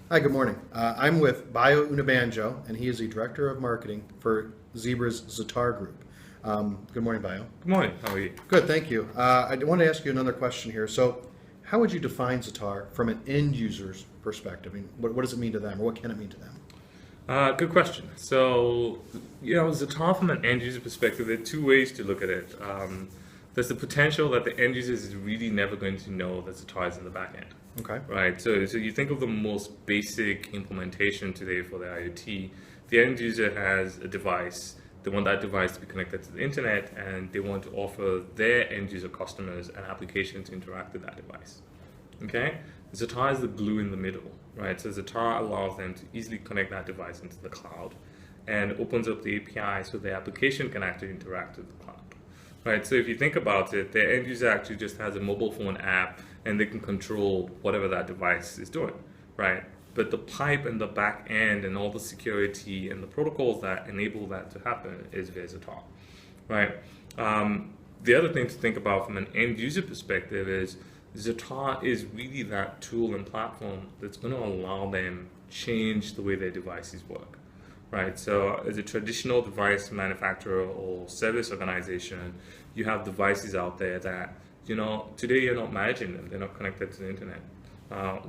Hi, good morning. I'm with Bayo Onigbanjo, and he is the Director of Marketing for Zebra's Zatar Group. Good morning, Bayo. Good morning. How are you? Good, thank you. I want to ask you another question here. So, how would you define Zatar from an end user's perspective? I mean, what does it mean to them, or what can it mean to them? Good question. So, Zatar from an end user perspective, there are two ways to look at it. There's the potential that the end user is really never going to know that Zatar is in the back end. Okay. Right. So you think of the most basic implementation today for the IoT. The end user has a device. They want that device to be connected to the internet, and they want to offer their end user customers an application to interact with that device. Okay. Zatar is the glue in the middle, right? So Zatar allows them to easily connect that device into the cloud, and opens up the API so the application can actually interact with the cloud. Right, so if you think about it, the end user actually just has a mobile phone app and they can control whatever that device is doing, right? But the pipe and the back end and all the security and the protocols that enable that to happen is via Zatar, right? The other thing to think about from an end user perspective is Zatar is really that tool and platform that's going to allow them change the way their devices work. Right, so as a traditional device manufacturer or service organization, you have devices out there that, today you're not managing them, they're not connected to the internet.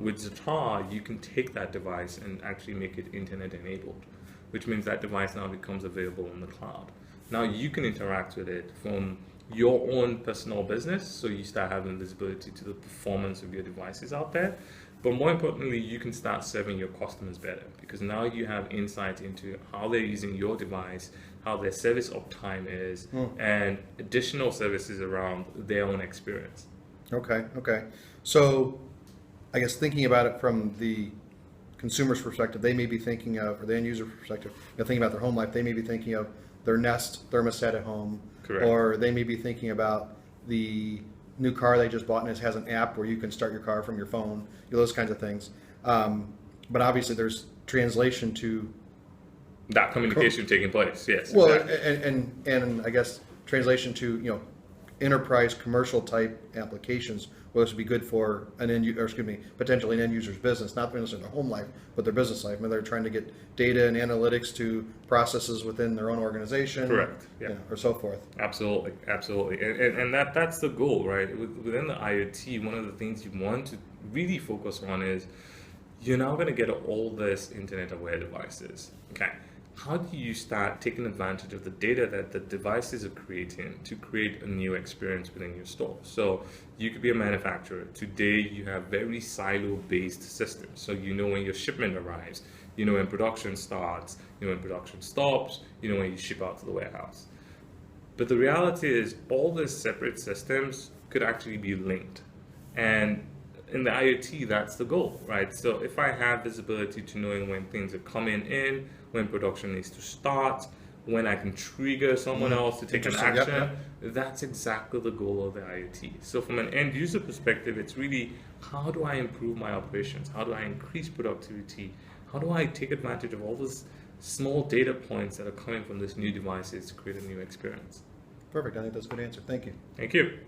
With Zatar, you can take that device and actually make it internet enabled, which means that device now becomes available in the cloud. Now you can interact with it from your own personal business, so you start having visibility to the performance of your devices out there. But more importantly, you can start serving your customers better because now you have insight into how they're using your device, how their service uptime is, and additional services around their own experience. Okay. So, I guess thinking about it from the consumer's perspective, they may be thinking of, or the end user perspective, thinking about their home life, they may be thinking of their Nest thermostat at home. Correct. Or they may be thinking about the new car they just bought and it has an app where you can start your car from your phone, those kinds of things. But obviously there's translation to that communication taking place, yes. Well, exactly. and I guess translation to enterprise commercial type applications, where this would be good for an potentially an end user's business, not necessarily their home life, but their business life. Maybe they're trying to get data and analytics to processes within their own organization, correct, yeah, or so forth. Absolutely, and that's the goal, right? Within the IoT, one of the things you want to really focus on is you're now going to get all this internet-aware devices. Okay. How do you start taking advantage of the data that the devices are creating to create a new experience within your store? So you could be a manufacturer. Today you have very silo-based systems. So you know when your shipment arrives, you know when production starts, you know when production stops, you know when you ship out to the warehouse. But the reality is all these separate systems could actually be linked. And in the IoT, that's the goal, right? So if I have visibility to knowing when things are coming in, when production needs to start, when I can trigger someone else to take an action, that's exactly the goal of the IoT. So from an end user perspective, it's really how do I improve my operations? How do I increase productivity? How do I take advantage of all those small data points that are coming from these new devices to create a new experience? Perfect. I think that's a good answer. Thank you. Thank you.